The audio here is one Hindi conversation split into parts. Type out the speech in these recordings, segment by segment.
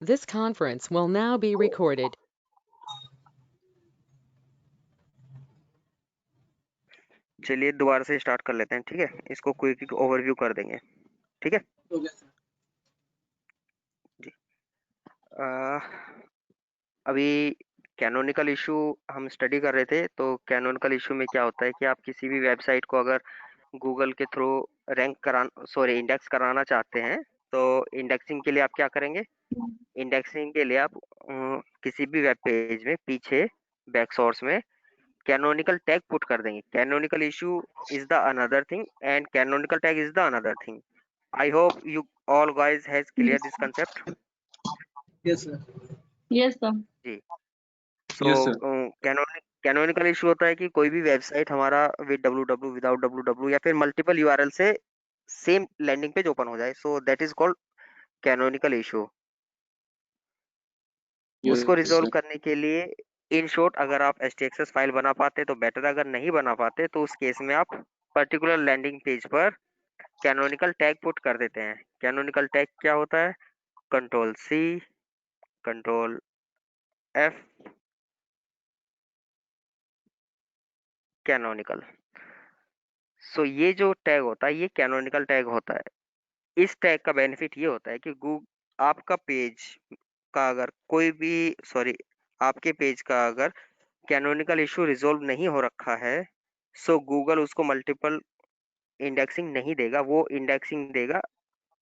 This conference will now be recorded. चलिए दोबारा से स्टार्ट कर लेते हैं, ठीक है। इसको क्विक ओवरव्यू कर देंगे, ठीक है जी। अभी कैनोनिकल इशू हम स्टडी कर रहे थे। तो कैनोनिकल इशू में क्या होता है कि आप किसी भी वेबसाइट को अगर गूगल के थ्रू इंडेक्स कराना चाहते हैं, तो इंडेक्सिंग के लिए आप क्या करेंगे? इंडेक्सिंग के लिए आप किसी भी वेब पेज में पीछे बैक सोर्स में कैनोनिकल टैग पुट कर देंगे। Canonical issue is the another thing and canonical tag is the another thing. I hope you all guys has clear this concept. Yes, sir. Yes, sir. जी। So Yes, sir. Canonical issue होता है कि कोई भी वेबसाइट हमारा विद www विदाउट www या फिर मल्टीपल यूआरएल से सेम लैंडिंग पेज ओपन हो जाए, so that is called canonical issue. Yes, उसको रिजोल्व sir. करने के लिए इन शॉर्ट अगर आप एचटीएक्सएस फाइल बना पाते तो बेटर, अगर नहीं बना पाते तो उस केस में आप पर्टिकुलर लैंडिंग पेज पर कैनोनिकल टैग पुट कर देते हैं। कैनोनिकल टैग क्या होता है? Control C, control F, canonical. So ये जो टैग होता है ये कैनोनिकल टैग होता है। इस टैग का बेनिफिट ये होता है कि आपका पेज का अगर कोई भी सॉरी आपके पेज का अगर कैनोनिकल इशू रिजोल्व नहीं हो रखा है, सो गूगल उसको मल्टीपल इंडेक्सिंग नहीं देगा, वो इंडेक्सिंग देगा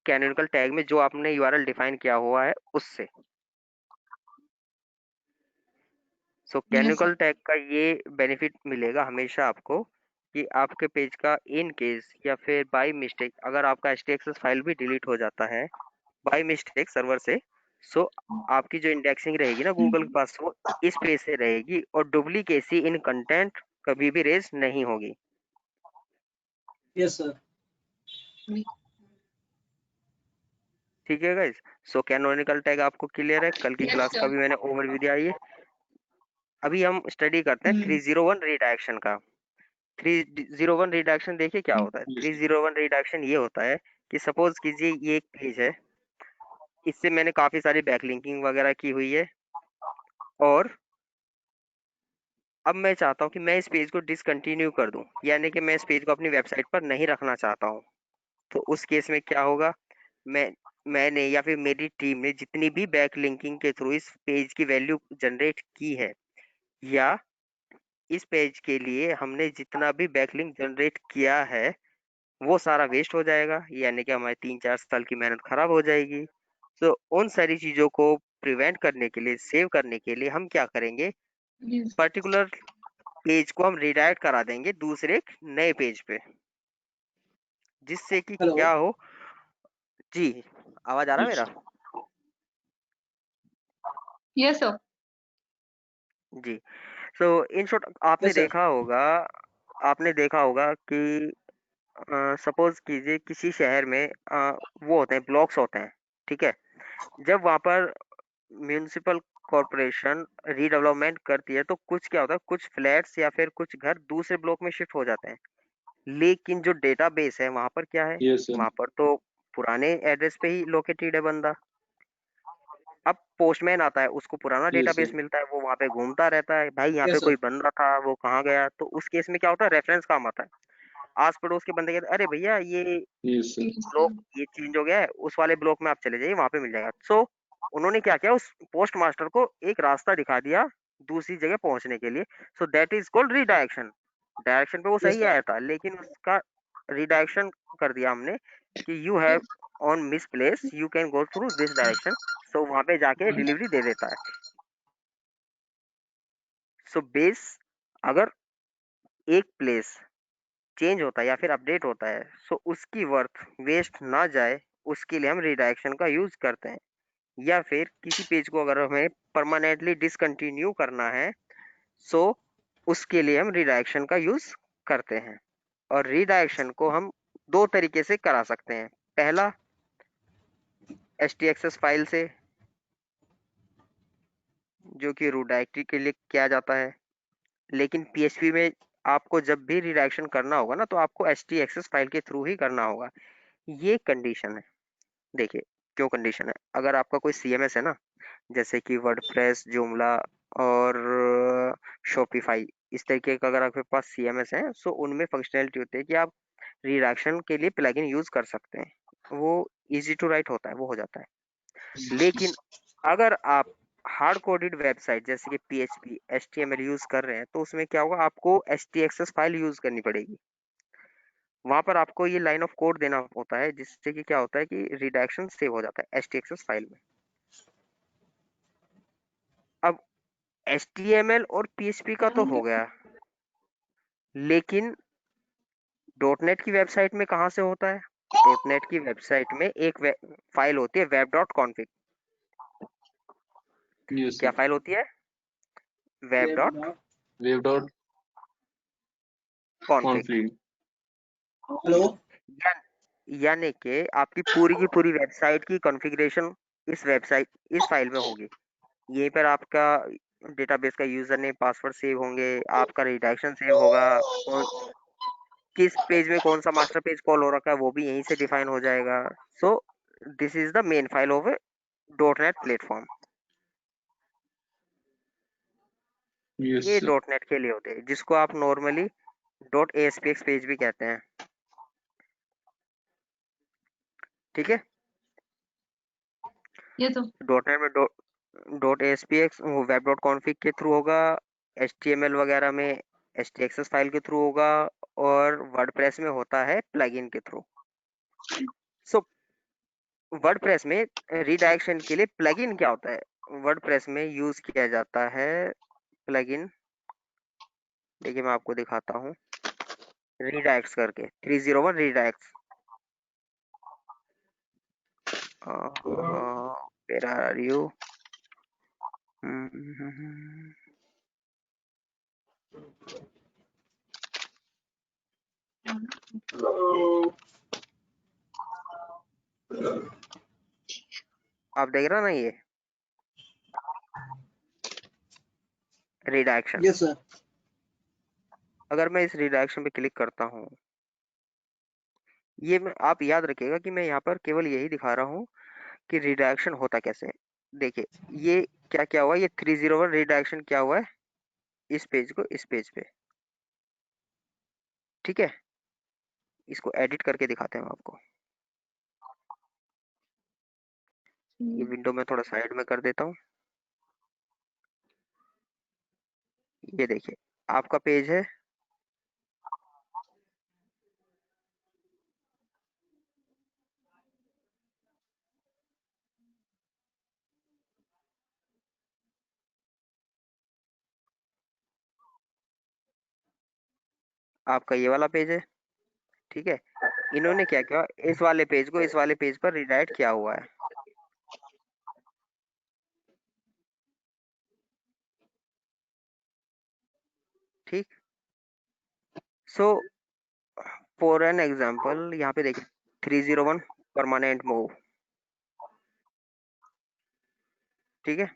कैनोनिकल टैग में जो आपने यूआरएल डिफाइन किया हुआ है उससे। सो Yes, sir. कैनोनिकल टैग का ये बेनिफिट मिलेगा हमेशा आपको कि आपके पेज का इन केस या फिर बाय मिस्टेक अगर आपका एचटीएक्सएस फाइल भी डिलीट हो जाता है बाय मिस्टेक सर्वर से, सो आपकी जो इंडेक्सिंग रहेगी ना गूगल के पास वो इस पेज से रहेगी और डुप्लीकेसी इन कंटेंट कभी भी रेज नहीं होगी। Yes, sir. ठीक है गाइस। सो कैनोनिकल टैग आपको क्लियर है? कल की Yes, क्लास sir. का भी मैंने ओवरव्यू दिया। ये अभी हम स्टडी करते हैं 301 रिडायरेक्शन का। 301 रिडायरेक्शन देखिए क्या होता है। Yes, sir. 301 रिडायरेक्शन ये होता है कि सपोज कीजिए ये एक पेज है, इससे मैंने काफी सारी बैकलिंकिंग वगैरह की हुई है और अब मैं चाहता हूँ कि मैं इस पेज को डिसकंटिन्यू कर दूं, यानी कि मैं इस पेज को अपनी वेबसाइट पर नहीं रखना चाहता हूँ। तो उस केस में क्या होगा? मैंने या फिर मेरी टीम ने जितनी भी बैकलिंकिंग के थ्रू इस पेज की वैल्यू जनरेट की है या इस पेज के लिए हमने जितना भी बैकलिंक जनरेट किया है वो सारा वेस्ट हो जाएगा, यानी कि हमारे 3-4 साल की मेहनत खराब हो जाएगी। तो उन सारी चीजों को प्रिवेंट करने के लिए, सेव करने के लिए हम क्या करेंगे? Yes. पर्टिकुलर पेज को हम रिडायरेक्ट करा देंगे दूसरे एक नए पेज पे, जिससे कि Hello. क्या हो। जी, आवाज आ रहा है Yes, मेरा? sir. Yes, sir. जी। So in short Yes, sir. आपने देखा होगा कि सपोज कीजिए किसी शहर में वो होते हैं ब्लॉक्स होते हैं, ठीक है। जब वहां पर म्यूनिसिपल कॉरपोरेशन रीडेवलपमेंट करती है तो कुछ क्या होता है, कुछ फ्लैट्स या फिर कुछ घर दूसरे ब्लॉक में शिफ्ट हो जाते हैं, लेकिन जो डेटाबेस है वहां पर क्या है? Yes, sir. वहां पर तो पुराने एड्रेस पे ही लोकेटेड है बंदा। अब पोस्टमैन आता है, उसको पुराना Yes, डेटाबेस sir. मिलता है, वो वहां पे घूमता रहता है, भाई यहाँ पे Yes, कोई sir. बंदा था वो कहाँ गया। तो उस केस में क्या होता है? रेफरेंस काम आता है। आस पड़ोस के बंदे कहते हैं अरे भैया ये Yes, sir. Yes, sir. Block ये चेंज हो गया है, उस वाले ब्लॉक में आप चले जाइए, वहां पे मिल जाएगा। सो उन्होंने क्या किया, उस पोस्ट मास्टर को एक रास्ता दिखा दिया दूसरी जगह पहुंचने के लिए। So that is called redirection. Direction पे वो Yes, सही sir. आया था, लेकिन उसका रिडायरेक्शन कर दिया हमने कि you have on miss place, you can go through this direction. So वहां पे जाके डिलीवरी दे देता है। सो बेस अगर एक प्लेस चेंज होता है या फिर अपडेट होता है, सो उसकी वर्थ वेस्ट ना जाए उसके लिए हम रिडायरेक्शन का यूज करते हैं। या फिर किसी पेज को अगर हमें परमानेंटली डिसकंटिन्यू करना है, सो उसके लिए हम रिडायरेक्शन का यूज करते हैं। और रिडायरेक्शन को हम दो तरीके से करा सकते हैं। पहला एचटीएक्सएस फाइल से, जो कि रूट डायरेक्टरी के लिए किया जाता है, लेकिन पीएचपी में आपको जब भी रिडायरेक्शन करना होगा ना तो आपको एचटीएक्सएस फाइल के थ्रू ही करना होगा। ये कंडीशन है। देखिए क्यों कंडीशन है? अगर आपका कोई CMS है ना, जैसे कि वर्डप्रेस, जोमला और शॉपिफाई, इस तरीके का अगर आपके पास CMS है, सो उनमें फंक्शनैलिटी होती है कि आप रिडक्शन के लिए प्लगइन यूज कर सकते हैं। वो इजी टू राइट होता है, वो हो जाता है। लेकिन अगर आप हार्ड कोडेड वेबसाइट जैसे कि PHP, HTML यूज कर रहे हैं, तो उसमें क्या होगा, आपको HTXS फाइल यूज करनी पड़ेगी। वहां पर आपको ये लाइन ऑफ कोड देना होता है, जिससे कि क्या होता है कि रिडक्शन सेव हो जाता है HTXS फाइल में। अब HTML और PHP का तो हो गया, लेकिन डॉटनेट की वेबसाइट में कहाँ से होता है? डॉटनेट की वेबसाइट में एक फाइल होती है वेब डॉट कॉन्फिग। Yes, क्या sir. फाइल होती है? Web dot Wave dot config. conflict. Hello यानी कि आपकी पूरी की पूरी वेबसाइट की कॉन्फ़िगरेशन इस फाइल में होगी। यहीं पर आपका डेटाबेस का यूजर नेम, पासवर्ड सेव होंगे, आपका रिडायरेक्शन सेव होगा, और किस पेज में कौन सा मास्टर पेज कॉल हो रखा है वो भी यहीं से डिफाइन हो जाएगा। So this is the main file of dot net platform. Yes, ये sir. डॉटनेट के लिए होते हैं, जिसको आप नॉर्मली .aspx पेज भी कहते हैं। ठीक है, Yes, sir. डॉटनेट में .aspx वेब डॉट कॉन्फिग के थ्रू होगा, HTML वगैरह में HTXS फाइल के थ्रू होगा, और वर्डप्रेस में होता है प्लगइन के थ्रू। सो वर्डप्रेस में रिडायरेक्शन के लिए प्लगइन क्या होता है? वर्डप्रेस में यूज किया जाता है प्लगइन, देखिए मैं आपको दिखाता हूँ, रिडायरेक्ट्स करके 301 रिडायरेक्ट्स। Where are you? आप देख रहे हो ना ये रिडायरेक्शन। यस सर अगर मैं इस रिडायरेक्शन पे क्लिक करता हूँ, ये आप याद रखिएगा कि मैं यहाँ पर केवल यही दिखा रहा हूँ कि रिडायरेक्शन होता कैसे है। देखिए ये क्या क्या हुआ, ये 301 रिडायरेक्शन क्या हुआ है इस पेज को इस पेज पे। ठीक है, इसको एडिट करके दिखाते हैं आपको। ये विंडो में थोड़ा साइड में कर देता हूँ। ये देखिए आपका पेज है, आपका ये वाला पेज है। ठीक है, इन्होंने क्या किया, इस वाले पेज को इस वाले पेज पर रिडायरेक्ट किया हुआ है। ठीक, सो फॉर एन एग्जांपल यहाँ पे देखिए 301 परमानेंट मूव। ठीक है,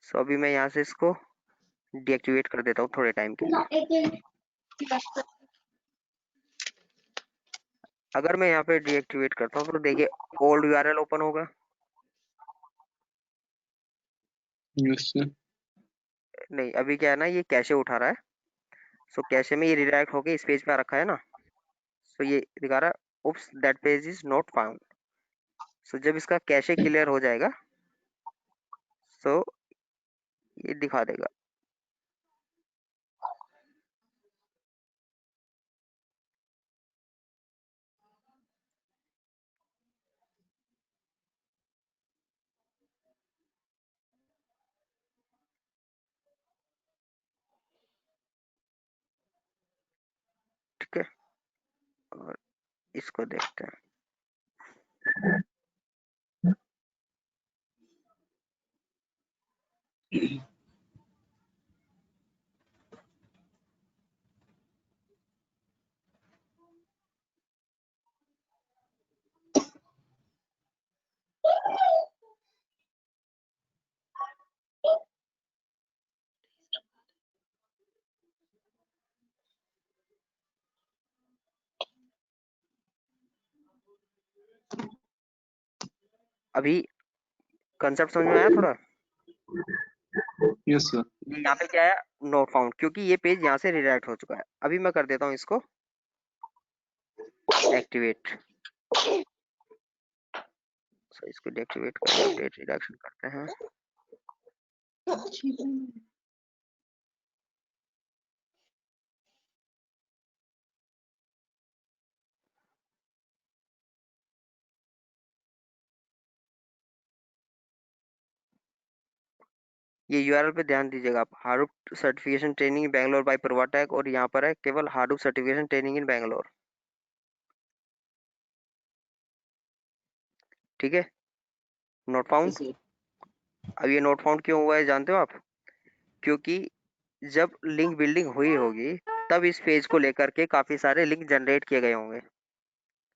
सो अभी मैं यहाँ से इसको डीएक्टिवेट कर देता हूँ थोड़े टाइम के लिए। अगर मैं यहाँ पे डीएक्टिवेट करता हूँ तो देखिए ओल्ड यूआरएल ओपन होगा। Yes, sir. नहीं, अभी क्या है ना, ये कैशे उठा रहा है। सो कैशे में ये रिडायरेक्ट होके इस पेज पे आ रखा है ना, सो ये दिखा रहा है oops that page is not found. So जब इसका कैशे क्लियर हो जाएगा, सो ये दिखा देगा। ठीक है, और इसको देखते हैं। अभी कंसेप्ट समझ में आया थोड़ा? Yes sir. ये यहाँ पे क्या है, नोट फाउंड, क्योंकि ये पेज यहाँ से रिडायरेक्ट हो चुका है। अभी मैं कर देता हूँ इसको एक्टिवेट। सो इसको डीएक्टिवेट करके डेट रिडक्शन करते हैं। ये यूआरएल पे ध्यान दीजिएगा आप, Hadoop certification training Bangalore by Provatech, और यहाँ पर है केवल Hadoop certification training in Bangalore. ठीक है, नोट फाउंड। Yes, sir. अब ये नोट फाउंड क्यों हुआ है जानते हो आप? क्योंकि जब लिंक बिल्डिंग हुई होगी तब इस पेज को लेकर के काफी सारे लिंक जनरेट किए गए होंगे।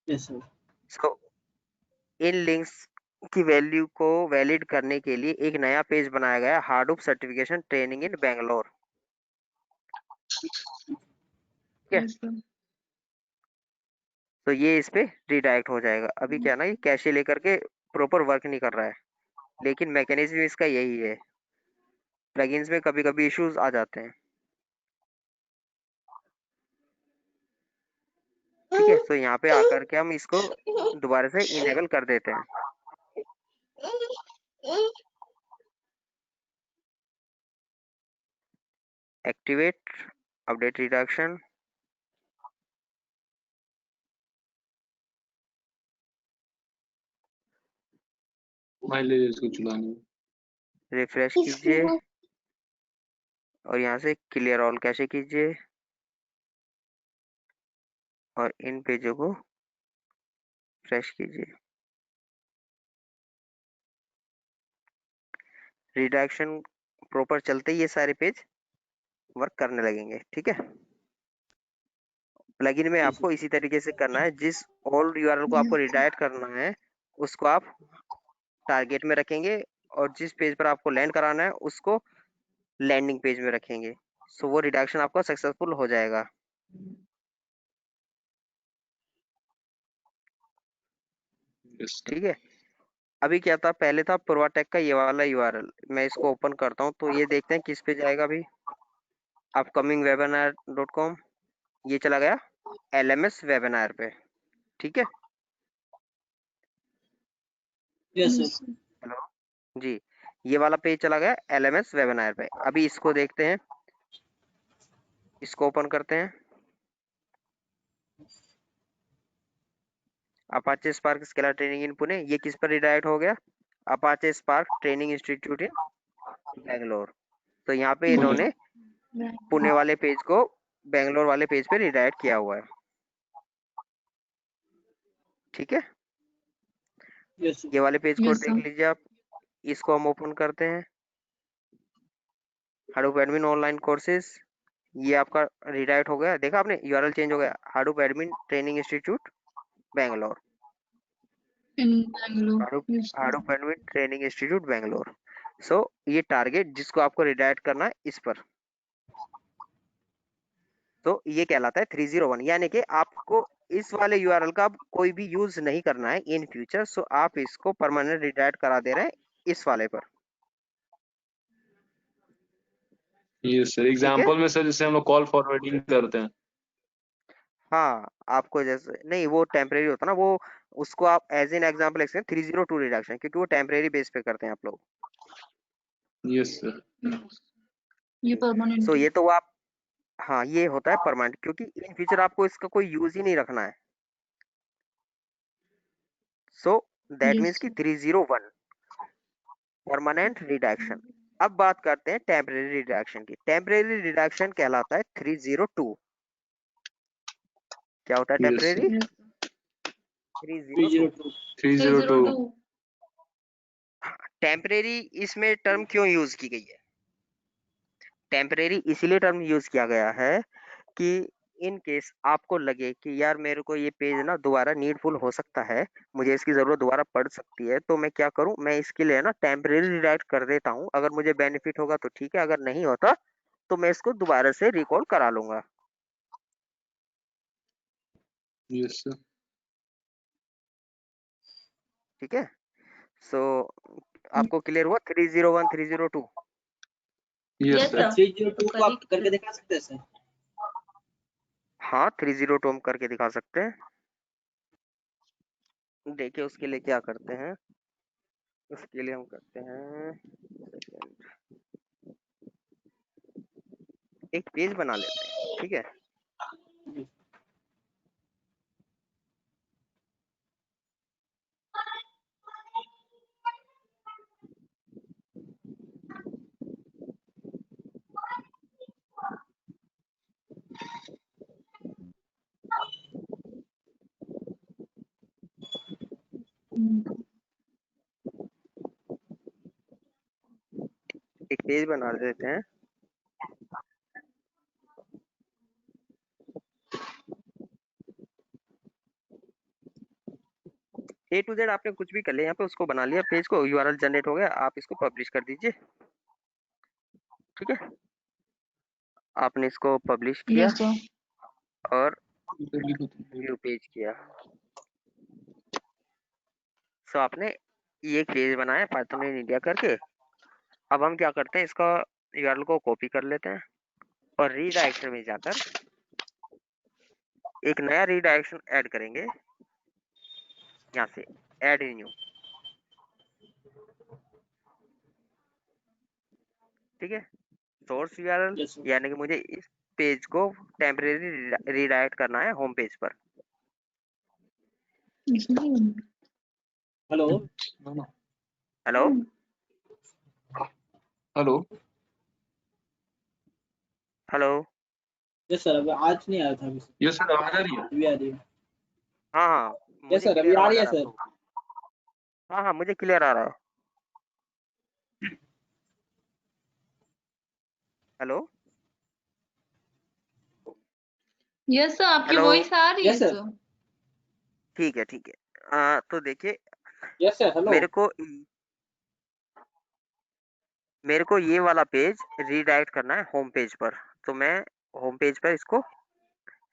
Yes, sir. सो इन लिंक्स की वैल्यू को वैलिड करने के लिए एक नया पेज बनाया गया, Hadoop certification training in Bangalore. ठीक है, Yes, sir. तो ये इस पे रिडायरेक्ट हो जाएगा। अभी क्या ना, ये कैशे लेकर के प्रॉपर वर्क नहीं कर रहा है, लेकिन मैकेनिज्म इसका यही है। प्लगइन्स में कभी कभी इश्यूज आ जाते हैं। ठीक है, तो यहाँ पे आकर के हम इसको दोबारा से इनेबल कर देते हैं। Activate update reduction. माइलेज इसको चलाने। रिफ्रेश कीजिए और यहाँ से क्लियर ऑल कैशे कीजिए और इन पेजों को फ्रेश कीजिए। रिडक्शन प्रॉपर चलते ही ये सारे पेज वर्क करने लगेंगे। ठीक है, प्लगइन में Yes, आपको इसी तरीके से करना है। जिस ओल्ड यूआरएल को आपको रिडायरेक्ट करना है उसको आप टारगेट में रखेंगे, और जिस पेज पर आपको लैंड कराना है उसको लैंडिंग पेज में रखेंगे। सो वो रिडक्शन आपका सक्सेसफुल हो जाएगा। Yes sir. ठीक है, अभी क्या था, पहले था प्रोवाटेक का ये वाला यूआरएल। मैं इसको ओपन करता हूँ तो ये देखते हैं किस पे जाएगा। अभी अपकमिंग वेबिनार.com ये चला गया LMS वेबिनार पे। ठीक है, yes, sir. हेलो जी, ये वाला पेज चला गया LMS वेबिनार पे। अभी इसको देखते हैं, इसको ओपन करते हैं। Apache spark scalar training in Pune, ये किस पर रिडायरेक्ट हो गया? अपाचे स्पार्क ट्रेनिंग इंस्टीट्यूट इन बैंगलोर। तो यहाँ पे इन्होंने पुणे वाले पेज को बैंगलोर वाले पेज पे रिडायरेक्ट किया हुआ है। ठीक है, Yes, sir. ये वाले पेज को Yes, देख sir. लीजिए आप। इसको हम ओपन करते हैं, हाडूप एडमिन ऑनलाइन कोर्सेज, ये आपका रिडायरेक्ट हो गया। देखा आपने, यूआरएल चेंज हो गया, Hadoop admin training institute Bangalore. In Bangalore. Hadoop Yes, sir. Hadoop admin training institute Bangalore. So ये टारगेट जिसको आपको रिडायरेक्ट करना है इस पर, तो ये कहलाता है 301। यानी कि आपको इस वाले यूआरएल का कोई भी यूज नहीं करना है इन फ्यूचर। सो आप इसको परमानेंट रिडायरेक्ट करा दे रहे हैं इस वाले पर। Yes sir. ठीक है, एग्जांपल में सर जैसे हम लोग कॉल फॉरवर्डिंग करते हैं। हाँ, आपको जैसे नहीं, वो टेम्परेरी होता ना, वो उसको आप एज एन एग्जाम्पल 302 रिडक्शन, क्योंकि वो टेम्परेरी बेस पे करते हैं आप लोग। Yes sir. ये permanent सो है. ये तो आप, हाँ ये होता है परमानेंट, क्योंकि इन फ्यूचर आपको इसका कोई यूज ही नहीं रखना है। सो दैट मीन्स Yes, कि sir. 301 permanent reduction. अब बात करते हैं टेम्परेरी रिडक्शन की। टेम्परेरी रिडक्शन कहलाता है 302। क्या होता है yes temporary? Sir. Yes, 302। 302. 302। 302. Temporary इसमें टर्म क्यों यूज की गई है? टेम्परेरी इसीलिए टर्म यूज किया गया है कि इन केस आपको लगे कि यार मेरे को ये पेज ना दोबारा नीडफुल हो सकता है, मुझे इसकी जरूरत दोबारा पड़ सकती है, तो मैं क्या करूं, मैं इसके लिए ना टेम्परेरी रिडायरेक्ट कर देता हूं। अगर मुझे बेनिफिट होगा तो ठीक है, अगर नहीं होता तो मैं इसको दोबारा से रिकॉल करा लूंगा। Yes sir. ठीक है, सो आपको क्लियर हुआ 301 302? Yes Yes, sir. sir. 302 को आप करके दिखा सकते हैं सर? हाँ 302 हम करके दिखा सकते हैं। देखिए उसके लिए क्या करते हैं, उसके लिए हम करते हैं एक पेज बना लेते हैं, ठीक है। एक पेज बना देते हैं। A to Z आपने कुछ भी कर लिया यहाँ पे, उसको बना लिया पेज को, URL जनरेट हो गया, आप इसको पब्लिश कर दीजिए, ठीक है। आपने इसको पब्लिश किया Yes, sir. और व्यू पेज किया। सो आपने ये एक पेज बनाया पाइथन इन इंडिया करके। अब हम क्या करते हैं, इसका URL को कॉपी कर लेते हैं और रीडायरेक्शन में जाकर एक नया रीडायरेक्शन ऐड करेंगे। यहाँ से ऐड न्यू, ठीक है। Source URL Yes, sir. यानी कि मुझे इस पेज को टेम्परेरी रीडायरेक्ट करना है होम पेज पर। Hello hello hello hello. Yes sir, अभी आज नहीं आया था अभी सर। यस सर, आवाज आ रही है? अभी आ रही है। हाँ हाँ यस मुझे सर, अभी क्लियर आ आवाज रही आ है रहा है सर। आपको? हाँ हाँ मुझे क्लियर आ रहा है। Hello Yes, sir. आपकी हेलो। वॉइस आ रही है Yes, sir. सर। ठीक है ठीक है। तो देखिए यस सर, हेलो। मेरे को ये वाला पेज रीडायरेक्ट करना है होम पेज पर, तो मैं होम पेज पर इसको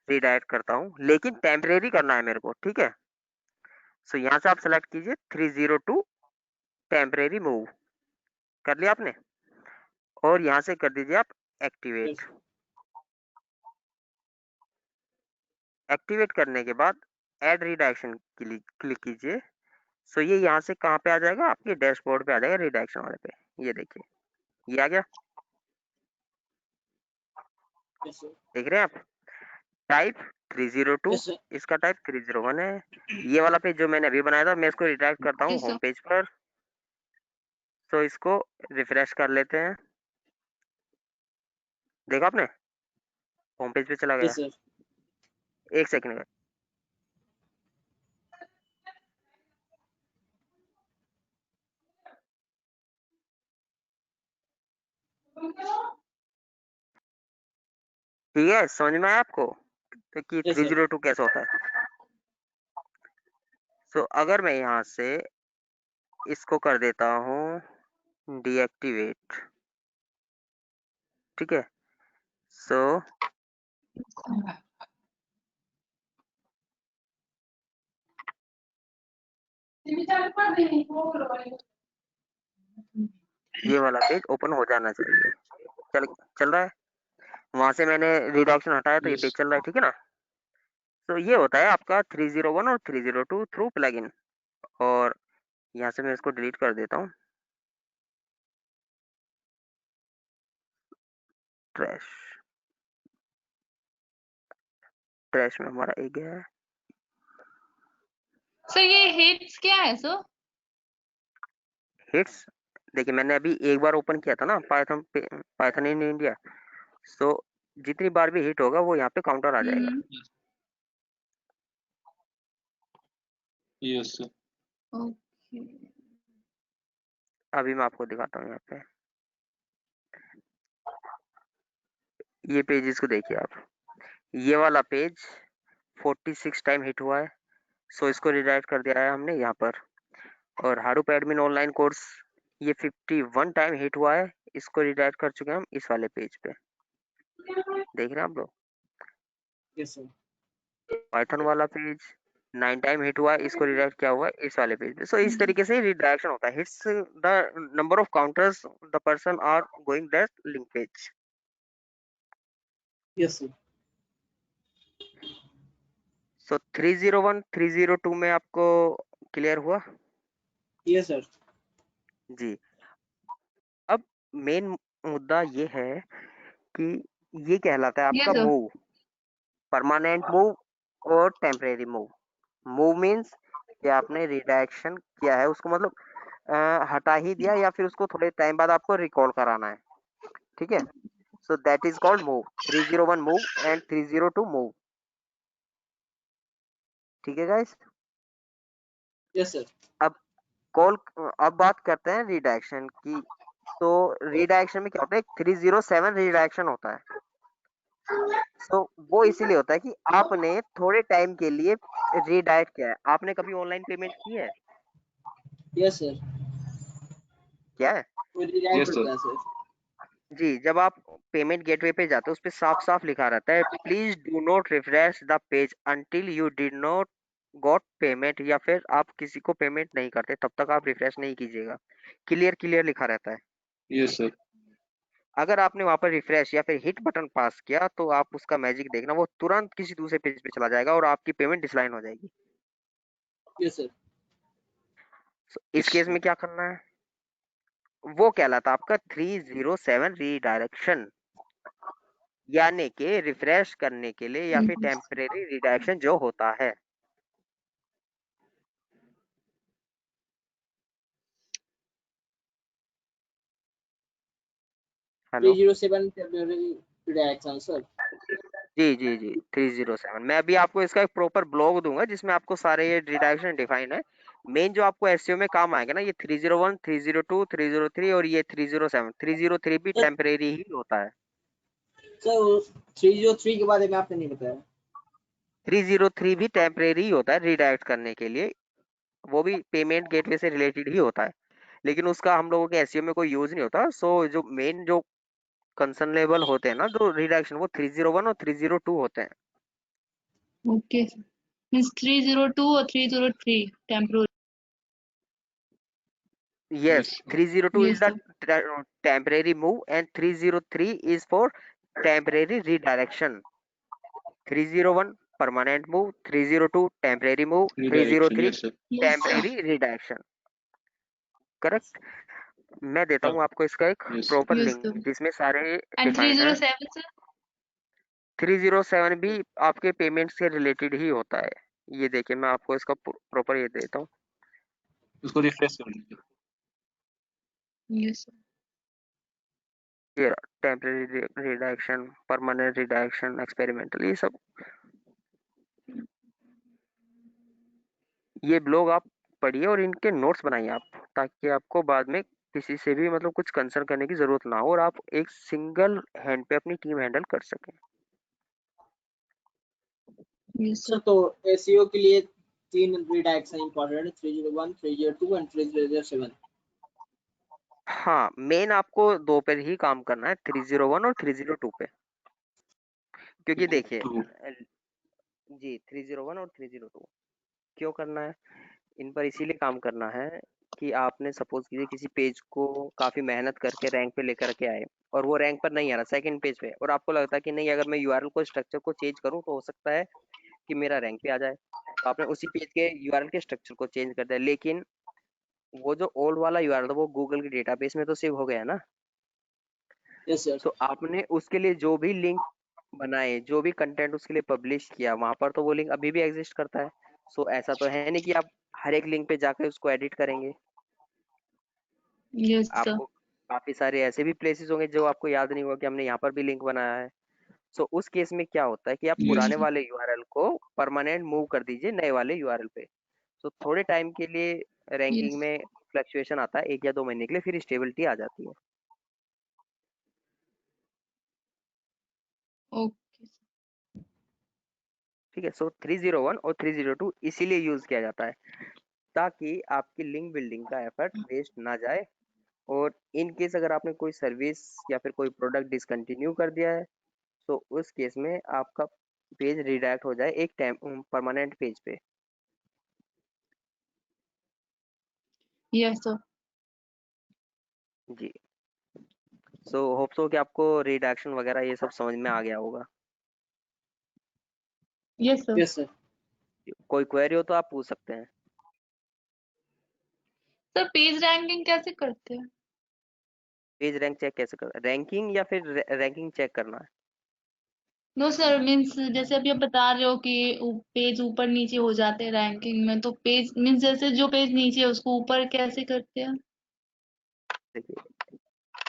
रीडायरेक्ट करता हूँ, लेकिन टेम्परेरी करना है मेरे को, ठीक है। सो यहाँ से आप सेलेक्ट कीजिए 302 टेम्परेरी मूव, कर लिया आपने, और यहाँ से कर दीजिए आप एक्टिवेट। Yes. एक्टिवेट करने के बाद ऐड रीडायरेक्शन क्लिक कीजिए। सो ये यहाँ से कहाँ पे आ जाएगा, आपके डैशबोर्ड पे आ जाएगा रीडायरेक्शन वाले पे। ये देखिए ये आ गया, Yes, sir. देख रहे हैं आप। Type 302, Yes, sir. इसका टाइप 301 है। ये वाला पेज जो मैंने अभी बनाया था, मैं इसको रिडायरेक्ट करता हूँ Yes, sir. होम पेज पर। तो इसको रिफ्रेश कर लेते हैं, देखा आपने होम पेज पे चला गया। Yes, sir. एक सेकंड में। ठीक है, समझ में आया आपको तो कि Yes, sir. 302 कैसे होता है। सो अगर मैं यहाँ से इसको कर देता हूँ डीएक्टिवेट, ठीक है। सो ये वाला पेज ओपन हो जाना चाहिए। चल रहा है, वहां से मैंने रिडक्शन हटाया तो ये Yes. पेज चल रहा है, ठीक है ना। तो ये होता है आपका 301 और 302 थ्रू प्लगइन। और यहाँ से मैं इसको डिलीट कर देता हूँ, ट्रैश ट्रैश में हमारा एक गया है। सर ये हिट्स क्या है सर? हिट्स देखिए मैंने अभी एक बार ओपन किया था ना पाइथन इन इंडिया। सो जितनी बार भी हिट होगा वो यहाँ पे काउंटर आ जाएगा। Yes sir. ओके। अभी मैं आपको दिखाता हूँ यहाँ पे, ये पेजेस को देखिए आप। ये वाला पेज 46 टाइम हिट हुआ है, सो इसको रिडायरेक्ट कर दिया है हमने यहाँ पर। और हाडूप एडमिन ऑनलाइन कोर्स ये 51 टाइम हिट हुआ है, इसको रिडायरेक्ट कर चुके हैं हम इस वाले पेज पे, देख रहे हैं आप लोग। Yes, sir. पाइथन वाला पेज 9 टाइम हिट हुआ, इसको रिडायरेक्ट क्या हुआ इस वाले पेज पे। सो इस तरीके से रिडायरेक्शन होता है। Hits the number of counters the person are going that link page. Yes sir. So 301 302 में आपको क्लियर हुआ? Yes sir. जी। अब मेन मुद्दा ये है कि ये कहलाता है आपका Yes, sir. Move, permanent move और टेम्परेरी मूव। मूव मीन्स कि आपने रिडायरेक्शन किया है, उसको मतलब हटा ही दिया या फिर उसको थोड़े टाइम बाद आपको रिकॉल कराना है, ठीक है। So that is called move. 301 move and 302 move, ठीक है गाइस। Yes sir. अब बात करते हैं रिडायरेक्शन की। तो रिडायरेक्शन में क्या होता है, 307 रिडायरेक्शन होता है। तो वो इसीलिए होता है कि आपने थोड़े टाइम के लिए रिडायरेक्ट किया है। आपने कभी ऑनलाइन पेमेंट की है? Yes sir. क्या है? वो रिडायरेक्ट Yes, होता है सर। जी, जब आप पेमेंट गेटवे पे जाते हो उस पे साफ-साफ लिखा रहता है, please do not refresh the page until you did not got payment, या फिर आप किसी को पेमेंट नहीं करते तब तक आप रिफ्रेश नहीं कीजिएगा। क्लियर लिखा रहता है। yes, sir. अगर आपने वहां पर रिफ्रेश या फिर हिट बटन पास किया तो आप उसका मैजिक देखना, वो तुरंत किसी दूसरे पेज पे चला जाएगा और आपकी पेमेंट डिक्लाइन हो जाएगी। Yes sir. इस केस में क्या करना है, वो कहलाता है आपका 307 रीडायरेक्शन, यानी कि रिफ्रेश करने के लिए या फिर टेम्परेरी रिडायरेक्शन जो होता है। Hello 307 temporary redirection sir. जी 307। मैं अभी आपको इसका एक प्रॉपर ब्लॉग दूंगा जिसमें आपको सारे ये रिडायरेक्शन डिफाइन है। मेन जो आपको एसईओ में काम आएगा ना, ये 301 302 303 और ये 307। 303 भी टेम्परेरी ही होता है। सर 303 के बारे में आपने नहीं बताया। 303 भी टेम्परेरी ही होता है रिडायरेक्ट करने के लिए, वो भी पेमेंट गेटवे से रिलेटेड ही होता है, लेकिन उसका हम लोगों के एसईओ में कोई यूज नहीं होता। सो जो मेन जो कंसर्न लेवल होते हैं ना, जो रिडायरेक्शन, वो 301 और 302 होते हैं। Okay. Means 302 or 303 temporary. Yes, Yes, 302 is Yes, the sir. temporary move and 303 is for temporary redirection. 301 permanent move, 302 temporary move, redirection. 303 Yes, sir. Yes, sir. temporary redirection। Correct. मैं देता हूँ आपको इसका एक Yes. Proper Yes, link sir. जिसमें सारे And डिफाइन है। 307, sir? 307 भी आपके पेमेंट से रिलेटेड ही होता है। ये देखिए, मैं आपको इसका प्रॉपर ये देता हूँ। उसको रिफ्रेश कर लीजिए। Yes, sir. ये temporary redirection, permanent redirection, experimental, ये सब, ये ब्लॉग आप पढ़िए और इनके नोट्स बनाइए आप, ताकि आपको बाद में किसी से भी मतलब कुछ कंसर्न करने की जरूरत ना हो और आप एक सिंगल हैंड पे अपनी टीम हैंडल कर सकें। Yes, sir sir. तो एसईओ के लिए 3 रिडायरेक्शन इंपॉर्टेंट है, 301 302 एंड 307। हाँ, मेन आपको दो पे ही काम करना है, 301 और 302 पे, क्योंकि देखिए तो जी 301 और 302 क्यों करना है, इन पर इसीलिए काम करना है कि आपने सपोज कीजिए किसी पेज को काफी मेहनत करके रैंक पे लेकर के आए और वो रैंक पर नहीं आ रहा, सेकंड पेज पे, और आपको लगता है कि नहीं, अगर मैं यूआरएल को, स्ट्रक्चर को चेंज करूं तो हो सकता है कि मेरा रैंक पे आ जाए। तो आपने उसी पेज के यूआरएल के स्ट्रक्चर को चेंज कर दिया, लेकिन वो जो ओल्ड वाला यूआरएल था वो गूगल के डेटाबेस में तो सेव हो गया ना। Yes sir. सो आपने उसके लिए जो भी लिंक बनाए, जो भी कंटेंट उसके लिए पब्लिश किया, वहां पर तो वो लिंक अभी भी एग्जिस्ट करता है। सो ऐसा तो है नहीं कि आप हर एक लिंक पे जाकर उसको एडिट करेंगे। Yes, sir. आपको काफी सारे ऐसे भी प्लेसेस होंगे जो आपको याद नहीं होगा कि हमने यहाँ पर भी लिंक बनाया है। सो उस केस में क्या होता है कि आप yes, पुराने sir. वाले यूआरएल को परमानेंट मूव कर दीजिए नए वाले यूआरएल पे। सो थोड़े टाइम के लिए रैंकिंग Yes. में फ्लक्चुएशन आता है, 1 या 2 महीने के लिए, फिर स्टेबिलिटी आ जाती है। Okay. ठीक है। सो 301 और 302 इसीलिए यूज किया जाता है ताकि आपकी लिंक बिल्डिंग का एफर्ट वेस्ट ना जाए, और इन केस अगर आपने कोई सर्विस या फिर कोई प्रोडक्ट डिसकंटिन्यू कर दिया है तो उस केस में आपका पेज रिडायरेक्ट हो जाए एक परमानेंट पेज पे। Yes, sir. जी। सो होप सो कि आपको रिडक्शन वगैरह ये सब समझ में आ गया होगा। Yes, sir. Yes, sir. कोई क्वेरी हो तो आप पूछ सकते हैं। सर पेज रैंकिंग कैसे करते हैं? पेज रैंक चेक कैसे करना, रैंकिंग या फिर रैंकिंग चेक करना है? नो सर, मीन्स जैसे अभी आप बता रहे हो कि पेज ऊपर नीचे हो जाते हैं रैंकिंग में, तो पेज मीन्स जैसे जो पेज नीचे है उसको ऊपर कैसे करते हैं? देखिए,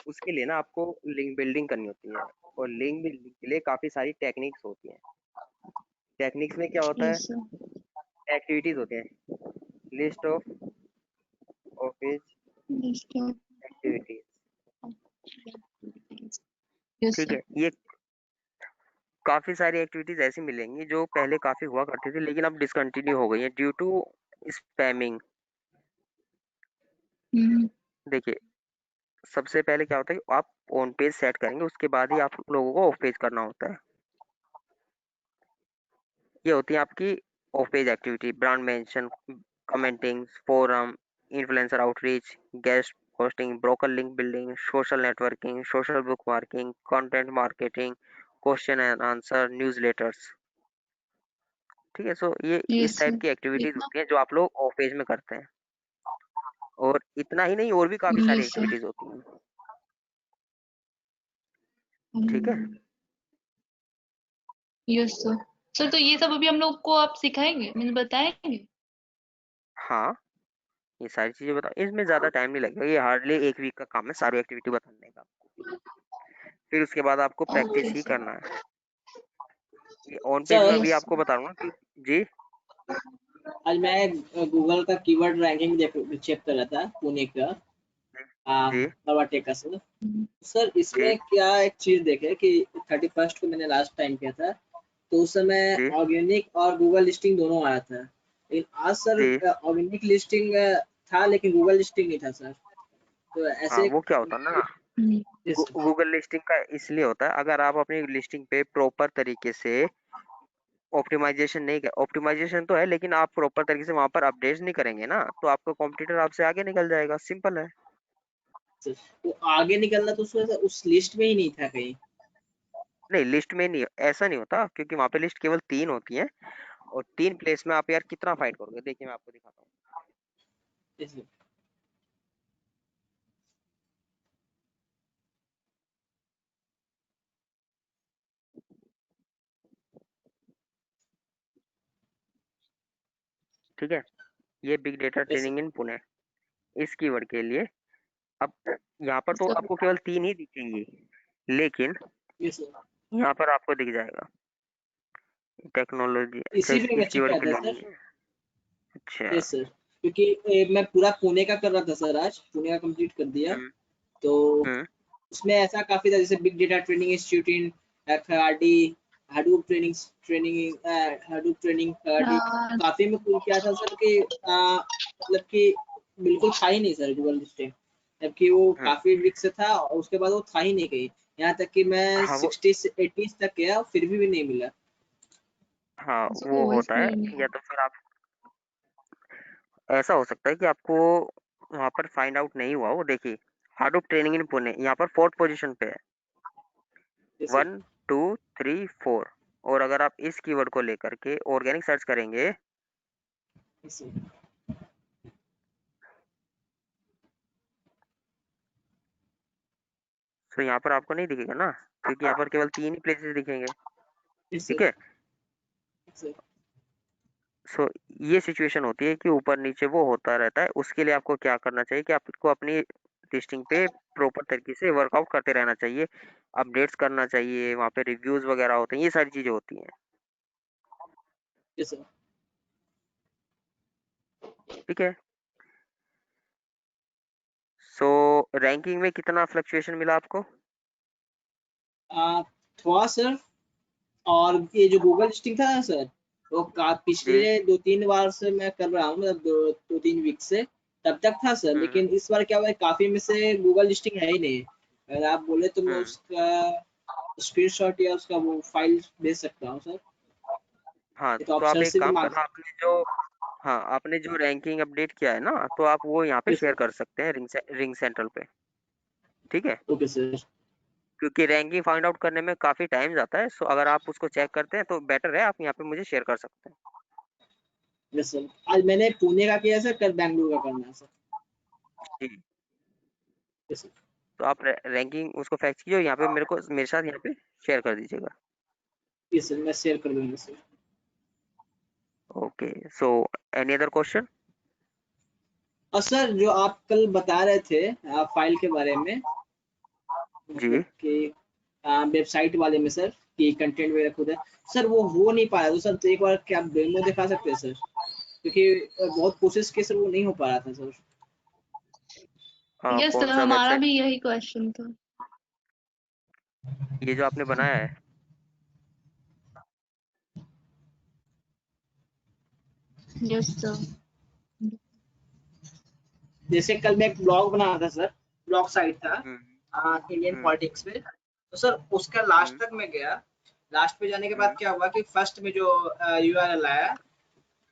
उसके लिए ना आपको लिंक बिल्डिंग करनी होती है, और लिंक बिल्डिंग के लिए काफी सारी टेक्निक्स होती हैं। टेक्निक्स में क्या होता है, यस सर। एक्टिविटीज होते हैं, list of page activities. Yes ठीक सर। है, ये काफी सारी एक्टिविटीज ऐसी मिलेंगी जो पहले काफी हुआ करती थी लेकिन अब डिसकंटिन्यू हो गई है ड्यू टू स्पैमिंग। देखिए, सबसे पहले क्या होता है कि आप ऑन पेज सेट करेंगे, उसके बाद ही आप लोगों को ऑफ पेज करना होता है। ये होती है आपकी of page activity, brand mention, commenting, forum, influencer outreach, guest posting, broker link building, social networking, social book marking, content marketing, question and answer, newsletters. ठीक है, सो ये यस इस टाइप सर। की एक्टिविटीज होती हैं जो आप लोग ऑफ पेज में करते हैं। और इतना ही नहीं, और भी काफी सारी यस सर। एक्टिविटीज होती हैं। ठीक है, यस सर। सर तो ये सब अभी हम लोग को आप सिखाएंगे, मीन्स बताएंगे? हाँ, ये सारी चीजें बता, इसमें ज्यादा टाइम नहीं लगेगा, ये हार्डली 1 वीक का काम है सारी एक्टिविटी बताने का। फिर उसके बाद आपको प्रैक्टिस ओके ही सर। करना है। ये ऑन पेज में सर, अभी यस आपको बताऊंगा कि जी आज मैं गूगल का कीवर्ड रैंकिंग चेक कर रहा था, पुणे का जी नवाटेक का सर। सर जी इसमें क्या एक चीज देखे कि 31st को मैंने लास्ट टाइम किया था, तो उस समय जी ऑर्गेनिक और गूगल लिस्टिंग दोनों आया था, लेकिन आज सर जी ऑर्गेनिक लिस्टिंग था लेकिन गूगल लिस्टिंग नहीं था सर। तो हाँ, ऐसे वो क्या होता है ना, गूगल लिस्टिंग का इसलिए होता है, अगर आप अपनी लिस्टिंग पे प्रॉपर तरीके से ऑप्टिमाइजेशन नहीं कर, ऑप्टिमाइजेशन तो है लेकिन आप प्रॉपर तरीके से वहां पर अपडेट्स नहीं करेंगे ना, तो आपका कॉम्पिटिटर आपसे आगे निकल जाएगा, सिंपल है। तो आगे निकलना तो उस लिस्ट में ही नहीं था कहीं। नहीं, लिस्ट में नहीं, ऐसा नहीं होता, क्योंकि वहां पे लिस्ट केवल 3 होती है, और 3 प्लेस में आप यार कितना फाइट करोगे। देखिए मैं आपको दिखाता हूँ। इसलिए ठीक है, ये big data yes, training in Pune, इस कीवर्ड के लिए। अब यहाँ पर तो सर। आपको केवल 3 ही दिखेंगी, लेकिन yes, sir. यहाँ पर आपको दिख जाएगा टेक्नोलॉजी। अच्छा, इसी पे मैं इस चेक कीवर्ड कर के रहा लिए था नहीं सर। है। अच्छा। यस सर, क्योंकि मैं पूरा पुणे का कर रहा था सर, आज पुणे का कंप्लीट कर दिया। हम्म तो हम्म उसमें ऐसा काफी था, जैसे बिग डेटा ट्रेनिंग इंस्टीट्यूट इन Kharadi, Hadoop training training Hadoop training Kharadi. काफी में कुल क्या था सर कि मतलब कि बिल्कुल था ही नहीं सर गूगल लिस्टिंग, जबकि वो हम्म। काफी वीक से था और उसके बाद वो था ही नहीं कहीं। यहाँ तक कि मैं हाँ वो 60 से 80 तक गया, फिर भी नहीं मिला। हाँ वो वो होता है, इसमें या तो फिर आप, ऐसा हो सकता है कि आपको वहां पर फाइंड आउट नहीं हुआ। वो देखिए, हार्डुप ट्रेनिंग इन पुणे यहाँ पर 4th पोजीशन पे है, जैसे 1 2 3 4। और अगर आप इस कीवर्ड को लेकर के ऑर्गेनिक सर्च करेंगे, जैसे तो यहाँ पर आपको नहीं दिखेगा ना, क्योंकि यहाँ पर केवल 3 ही प्लेसेस दिखेंगे। जैसे ठीक है, जैसे सो ये सिचुएशन होती है कि ऊपर नीचे वो होता रहता है। उसके लिए आपको क्या करना चाहिए कि आपको अपनी लिस्टिंग पे प्रॉपर तरीके से वर्कआउट करते रहना चाहिए, अपडेट्स करना चाहिए, वहाँ पे रिव्यूज वगैरह होते हैं, ये सारी चीजें होती हैं। जैसे ठीक है, सो रैंकिंग में कितना फ्लक्चुएशन मिला आपको? थोड़ा सर। और ये जो गूगल लिस्टिंग था ना सर, वो जी पिछले 2-3 बार से मैं कर रहा हूँ, मतलब 2-3 वीक से तब तक था सर, हम्म लेकिन इस बार क्या हुआ है, काफी में से गूगल लिस्टिंग है ही नहीं। अगर आप बोले तो मैं हम्म उसका स्क्रीनशॉट या उसका वो फाइल भेज सकता हूँ सर। हाँ, ये तो तो आप आप सर एक से भी काम मांग करना, सकते आपने जो, हाँ, आपने जो रैंकिंग अपडेट किया है ना, तो आप वो यहाँ पे Yes, शेयर sir. कर सकते हैं रिंग सेंट्रल पे, ठीक है? Okay, sir. क्योंकि रैंकिंग फाइंड आउट करने में काफी टाइम जाता है, सो अगर आप उसको चेक करते हैं तो बेटर है, आप यहाँ पे मुझे शेयर कर सकते हैं। Yes, sir. आज मैंने पुणे का किया सर, कल बैंगलोर का करना है सर। जी, Yes, sir. तो आप रैंकिंग उसको फैक्ट कीजिए, यहाँ पे मेरे साथ यहाँ पे शेयर कर दीजिएगा। Yes, sir. मैं शेयर कर दूंगा sir. Okay, so any other question? और सर जो आप कल बता रहे थे फाइल के बारे में, जी, मतलब कि वेबसाइट वाले में सर, कि कंटेंट वगैरह खुद है सर, वो हो नहीं पा रहा तो सर, तो एक बार क्या डेमो दिखा सकते हैं सर? क्योंकि बहुत कोशिश की सर, वो नहीं हो पा रहा था सर। यस कौन सर, सा हमारा वेबसाइट? भी यही क्वेश्चन था। ये जो आपने बनाया है? Yes sir. जैसे कल मैं एक ब्लॉग बना रहा था सर, ब्लॉग साइट था इंडियन हम्म, पॉलिटिक्स पे, तो सर उसका लास्ट हम्म, तक मैं गया। लास्ट पे जाने के बाद हम्म, क्या हुआ कि फर्स्ट में जो यूआरएल आया,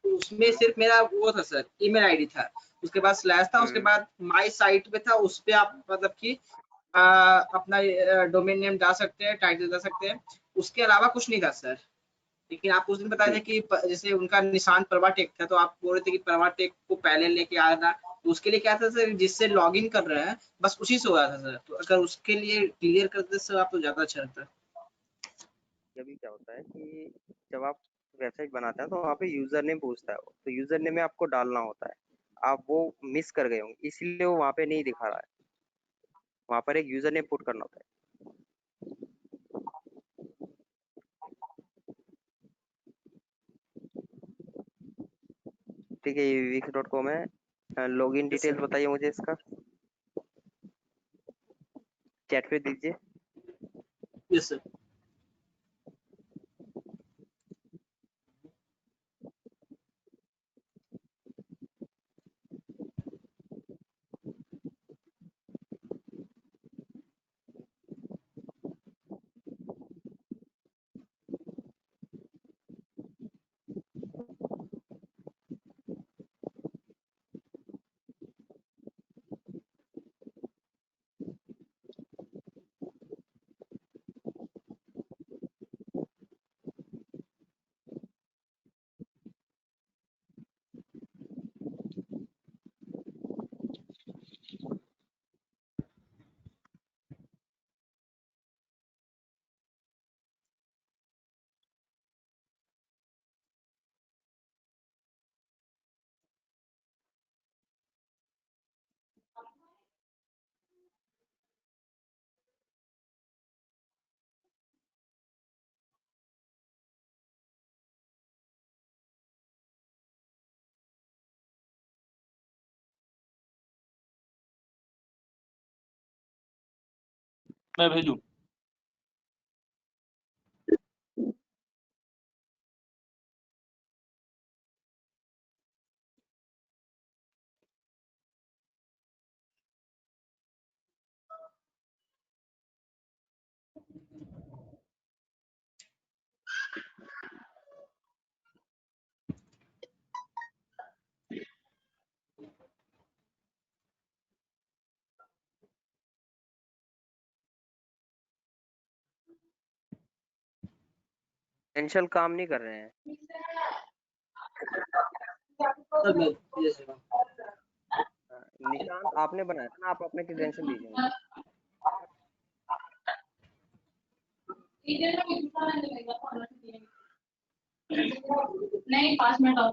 तो उसमें सिर्फ मेरा वो था सर, ईमेल आईडी था, उसके बाद स्लैश था, उसके हम्म, बाद माय साइट पे था, उस पे आप मतलब कि अपना डोमेन नेम डाल सकते हैं, टाइटल डाल सकते हैं, उसके अलावा कुछ नहीं था सर। लेकिन आप उस दिन बताए थे जी, कि जैसे उनका निशान परवा टेक था, तो आप बोल रहे थे कि परवा टेक को पहले लेके आना, तो उसके लिए क्या था सर, जिससे लॉगिन कर रहे हैं बस उसी से हो रहा था सर, तो अगर उसके लिए क्लियर कर दे सर आप तो ज्यादा अच्छा रहता। अभी क्या होता है कि जब आप वेबसाइट बनाते हैं तो वहाँ पे यूजर नेम पूछता है, तो यूजर नेम में आपको डालना होता है, आप वो मिस कर गए होंगे, इसलिए वो वहाँ पे नहीं दिखा रहा है। वहाँ पर एक यूजर नेम पुट करना होता है, ठीक है? ये wix.com है। Login yes details sir. बताइए मुझे इसका, चैट पे दीजिए। Yes sir. मैं भेजूं? क्रेडेंशियल काम नहीं कर रहे हैं। सर मैं यस सर। निशांत आपने बनाया था ना, आप अपने क्रेडेंशियल दीजिए मुझे। नहीं, 5 मिनट और।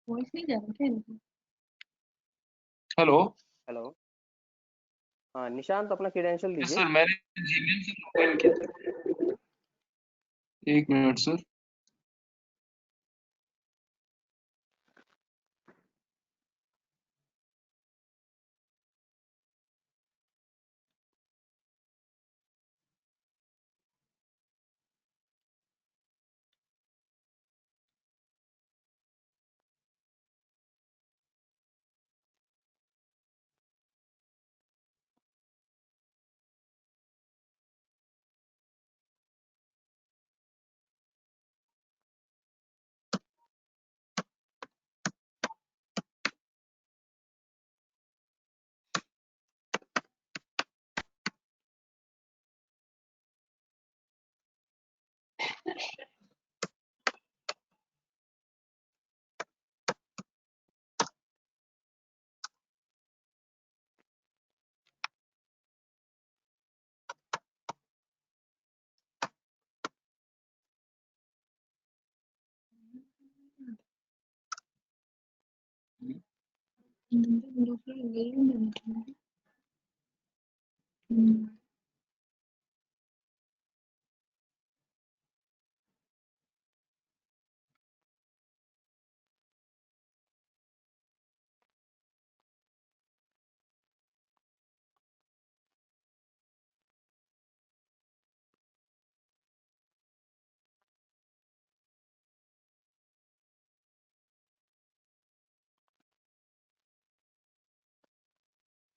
वॉइस नहीं जा रहा क्या इनका? हेलो। हेलो, हाँ निशांत अपना क्रेडेंशियल यस दीजिए। सर, मैंने जीमेल से लॉगिन किया था। एक मिनट सर।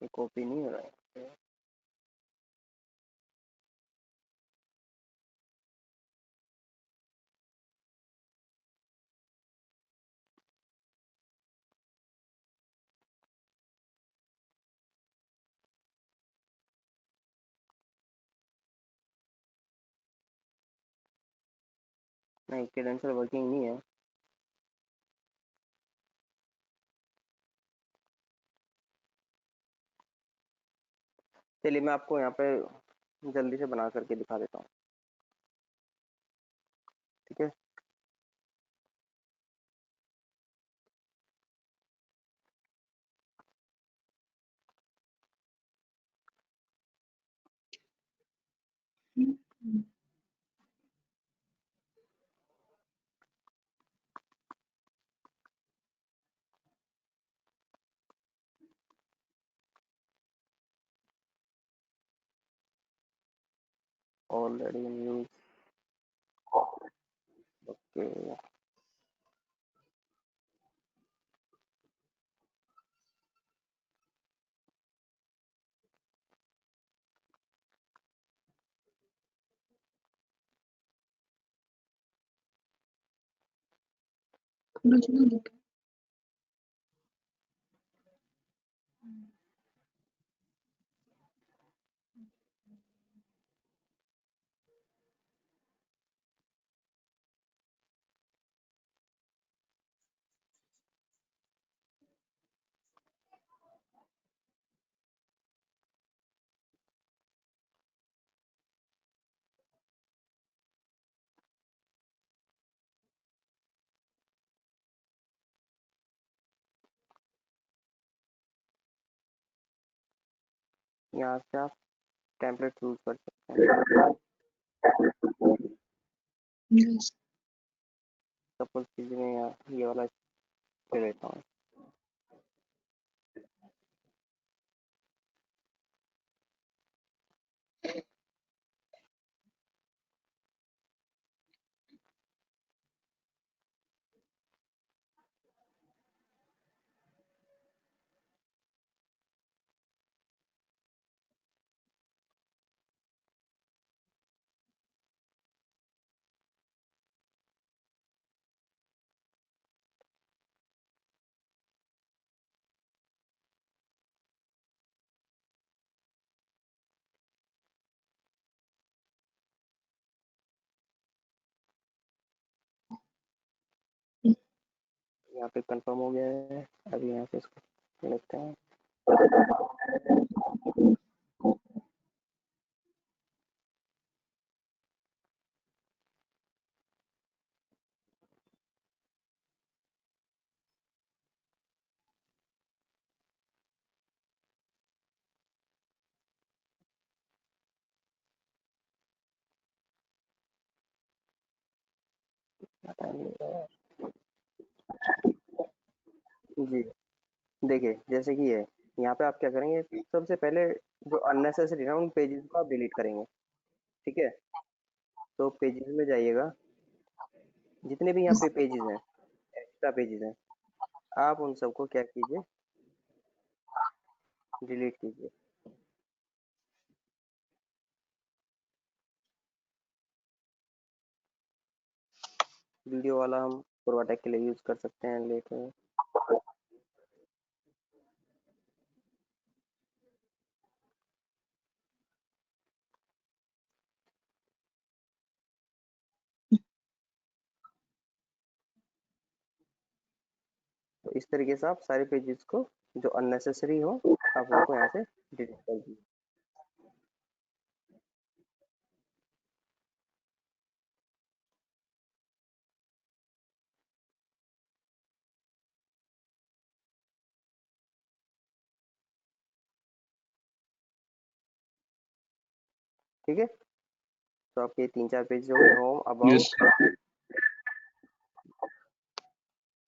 ये कॉपी नहीं हो रहा है। नहीं, क्रेडेंशियल वर्किंग नहीं है। चलिए मैं आपको यहाँ पे जल्दी से बना करके दिखा देता हूँ, ठीक है। Already in use. ओके, यहाँ से आप टेम्पलेट यूज कर सकते हैं। सपोज कीजिए मैं यहाँ ये वाला ले लेता हूँ। यहाँ पे कंफर्म हो गया है। अभी यहाँ से इसको लेते हैं। टाइम लगेगा। जी, देखिए जैसे कि है, यहाँ पे आप क्या करेंगे, सबसे पहले जो अननेसेसरी ना उन पेजेस को आप डिलीट करेंगे, ठीक है। तो पेजेस में जाइएगा, जितने भी यहाँ पे पेजेस हैं, एक्स्ट्रा पेजेस हैं, आप उन सबको क्या कीजिए, डिलीट कीजिए। वीडियो वाला हम प्रोवाटेक के लिए यूज कर सकते हैं लेकर। तो इस तरीके से आप सारे पेजेस को जो अननेसेसरी हो आप उनको यहाँ से डिलीट कर दीजिए। ठीक है, तो आपके 3-4 पेज हो गए। होम, अबाउट, यस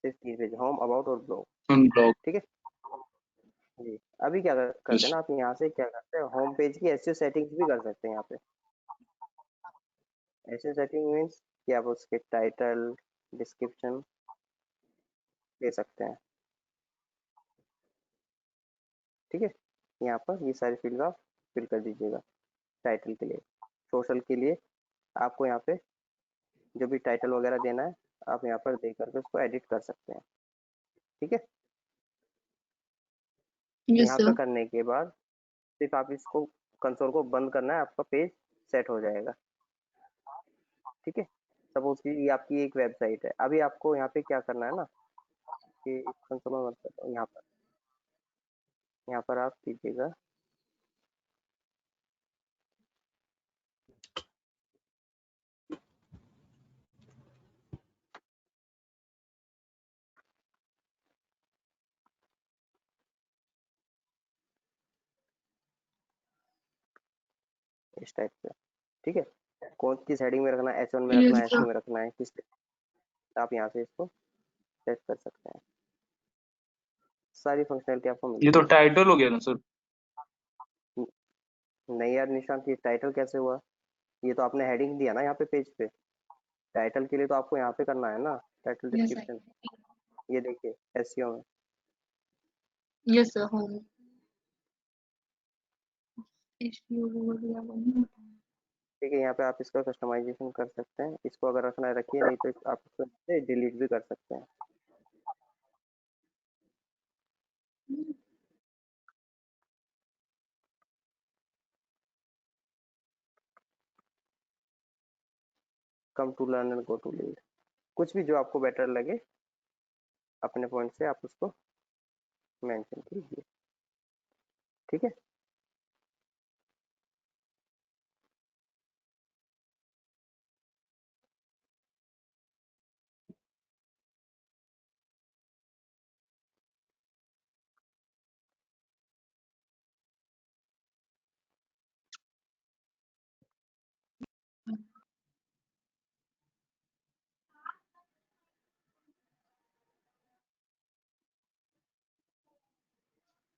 सिर्फ 3 पेज, होम, अबाउट और ब्लॉग। ब्लॉग। ठीक है जी। अभी क्या करते हैं ना, आप यहाँ से क्या करते हैं, होम पेज की एसईओ सेटिंग्स भी कर सकते हैं। यहाँ पे एसईओ सेटिंग मीन्स कि आप उसके टाइटल, डिस्क्रिप्शन दे सकते हैं। ठीक है, यहाँ पर ये सारी फील्ड आप फिल कर दीजिएगा। टाइटल के लिए, सोशल के लिए आपको यहाँ पे जो भी टाइटल वगैरह देना है आप यहाँ पर दे करके उसको एडिट कर सकते हैं। ठीक है, यस यहाँ सर। पे करने के बाद सिर्फ आप इसको कंसोल को बंद करना है, आपका पेज सेट हो जाएगा। ठीक है, सपोज कि ये आपकी एक वेबसाइट है। अभी आपको यहाँ पे क्या करना है ना कि कंसोल में बंद करता हूँ। यहाँ पर आप कीजिएगा इस टाइप से। ठीक है, कौन किस हेडिंग में रखना है, H1 में रखना यस है, सर। S2 में रखना है, किस आप यहाँ से इसको सेट कर सकते हैं। सारी फंक्शनलिटी आपको ये तो मिल टाइटल हो गया ना सर। जाएगी। नहीं यार निशांत, ये टाइटल कैसे हुआ? ये तो आपने हेडिंग दिया ना यहाँ पे पेज पे। टाइटल के लिए तो आपको यहाँ पे करना है ना, टाइटल यस डिस्क्रिप्शन। ये देखिए एसईओ में। Yes sir. होम ठीक है, यहाँ पे आप इसका कस्टमाइजेशन कर सकते हैं। इसको अगर रखना है रखिए, नहीं तो आप इसको डिलीट भी कर सकते हैं। Come to learn and go to lead, कुछ भी जो आपको बेटर लगे अपने पॉइंट से आप उसको मेंशन कीजिए। ठीक है,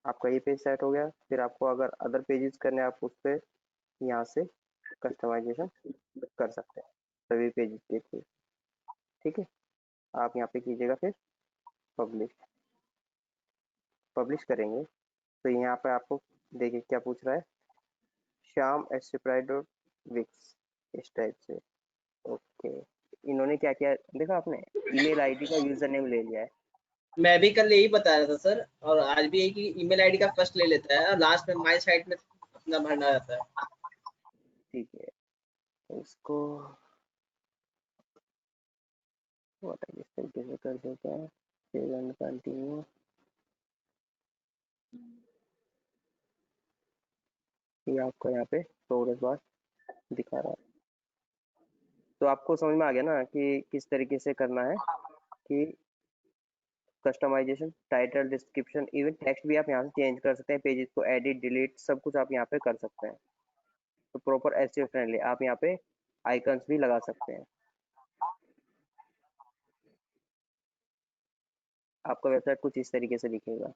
आपका ये पेज सेट हो गया। फिर आपको अगर अदर पेजेस करने हैं, आप उस पर यहाँ से कस्टमाइजेशन कर सकते हैं सभी पेजेस के थ्रू। ठीक है, आप यहाँ पे कीजिएगा फिर पब्लिश। पब्लिश करेंगे तो यहाँ पे आपको देखिए क्या पूछ रहा है, श्याम विक्स, इस टाइप से। ओके, इन्होंने क्या किया देखा आपने, ईमेल आईडी का यूजर नेम ले लिया है। मैं भी कल यही बता रहा था सर, और आज भी यही कि ईमेल आईडी का फर्स्ट ले लेता है और लास्ट में माय साइट में अपना भरना रहता है। ठीक है, तो इसको इस तरीके से कर देते हैं, सेव एंड कंटिन्यू। ये आपको यहाँ पे प्रोग्रेस बार दिखा रहा है। तो आपको समझ में आ गया ना कि किस तरीके से करना है कि customization, title, description, even text भी आप यहाँ से चेंज कर सकते हैं। पेजेस को एडिट, डिलीट सब कुछ आप यहाँ पे कर सकते हैं। तो प्रॉपर एसईओ फ्रेंडली आप यहाँ पे आइकन्स भी लगा सकते हैं। आपका वेबसाइट कुछ इस तरीके से दिखेगा।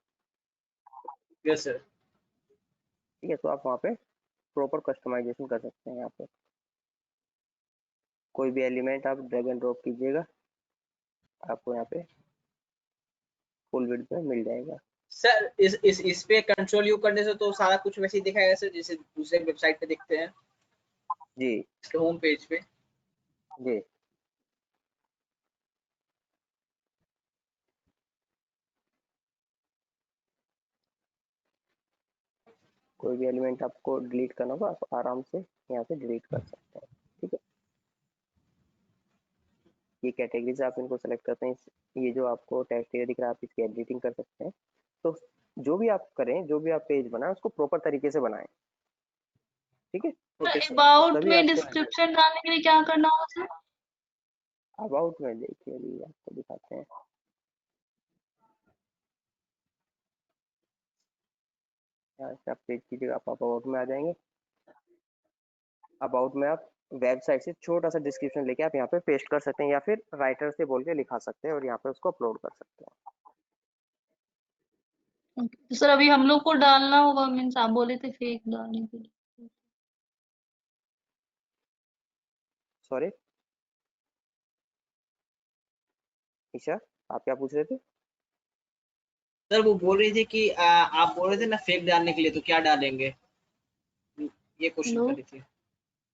Yes sir. ठीक है, तो आप वहाँ पे प्रॉपर कस्टमाइजेशन कर सकते हैं। यहाँ पे कोई भी एलिमेंट आप ड्रैग एंड ड्रॉप कीजिएगा, आपको यहाँ पे फुल विड्थ में मिल जाएगा। सर इस पे कंट्रोल यू करने से तो सारा कुछ वैसे ही दिखाएगा सर, जैसे दूसरे वेबसाइट पे दिखते हैं जी इसके होम पेज पे। जी, कोई भी एलिमेंट आपको डिलीट करना होगा आप आराम से यहाँ से डिलीट कर सकते हैं। ठीक है, ये कैटेगरी से आप इनको सेलेक्ट करते हैं। ये जो आपको टेक्स्ट एरिया दिख रहा है, आप इसकी एडिटिंग कर सकते हैं। तो जो भी आप करें, जो भी आप पेज बनाएं, उसको प्रॉपर तरीके से बनाएं, ठीक है। Okay sir. अबाउट तभी में आपको डिस्क्रिप्शन डालने के लिए क्या करना होगा सर? अबाउट में देखिए, अभी आपको दिखाते हैं। यहाँ से आप पेज की जगह आप अबाउट में आ जाएंगे। अबाउट में आप वेबसाइट से छोटा सा डिस्क्रिप्शन लेके आप यहाँ पे पेस्ट कर सकते हैं, या फिर राइटर से बोल के लिखा सकते हैं और यहाँ पे उसको अपलोड कर सकते हैं। तो सर अभी हम लोग को डालना होगा, मीन्स आप बोले थे फेक डालने के लिए। सॉरी ईशा, आप क्या पूछ रहे थे? सर वो बोल रही थी कि आप बोल रहे थे ना फेक डालने के लिए, तो क्या डालेंगे, ये क्वेश्चन हेलो कर रही थी।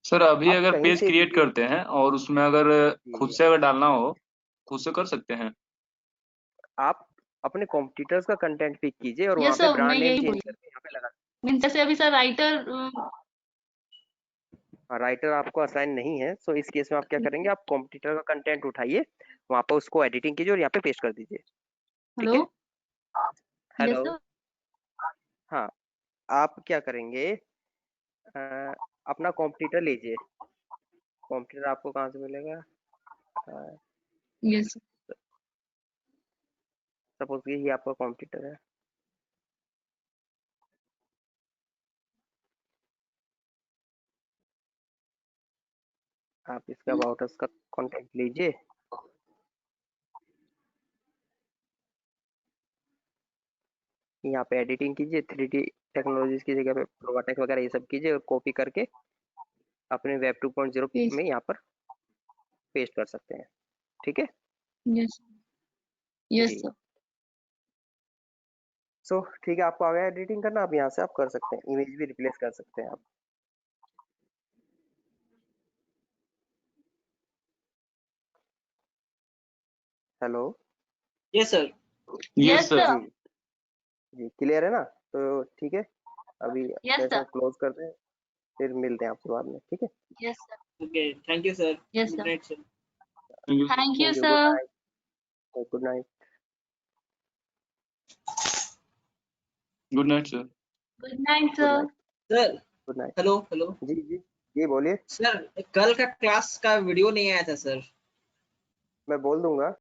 सर अभी आप अगर कहीं पेज से क्रिएट भी- करते हैं और उसमें अगर खुद से अगर डालना हो, खुद से कर सकते हैं। आप अपने कॉम्पिटिटर्स का कंटेंट पिक कीजिए और यस वहाँ पे सर, मैं ब्रांड नेम यही चेंज बोली। करके यहाँ पे लगा। मीन्स जैसे अभी सर राइटर राइटर आपको असाइन नहीं है, सो इस केस में आप क्या करेंगे, आप कॉम्पिटिटर का कंटेंट उठाइए, वहाँ पे उसको एडिटिंग कीजिए और यहाँ पे पेस्ट कर दीजिए, ठीक हेलो है। यस हेलो, सर, हाँ, आप क्या करेंगे, अपना कॉम्पिटिटर लीजिए। कॉम्पिटिटर आपको कहाँ से मिलेगा? यस सपोज कि ये आपका कॉम्पिटिटर है। आप इसका अबाउट अस का कंटेंट लीजिए, यहाँ पे एडिटिंग कीजिए, 3D टेक्नोलॉजीज की जगह पे प्रोवाटेक वगैरह ये सब कीजिए और कॉपी करके अपने वेब 2.0 यस में यहाँ पर पेस्ट कर सकते हैं, ठीक है यस यस जी। सर। सो ठीक है, आपको आ गया एडिटिंग करना, आप यहाँ से आप कर सकते हैं, इमेज भी रिप्लेस कर सकते हैं आप। Hello, yes sir. Yes yes sir. Sir, जी जी, क्लियर है ना? तो ठीक है, अभी यस सेशन सर, क्लोज करते हैं, फिर मिलते हैं आपसे बाद में, ठीक है। Yes sir, okay, thank you sir. Yes good sir, night sir. Thank you. Thank you thank you, good sir, night, good night. Good night sir. Good night good sir. Night, sir good night. Hello hello जी जी जी, बोलिए, सर, कल का क्लास का वीडियो नहीं आया था सर। मैं बोल दूंगा।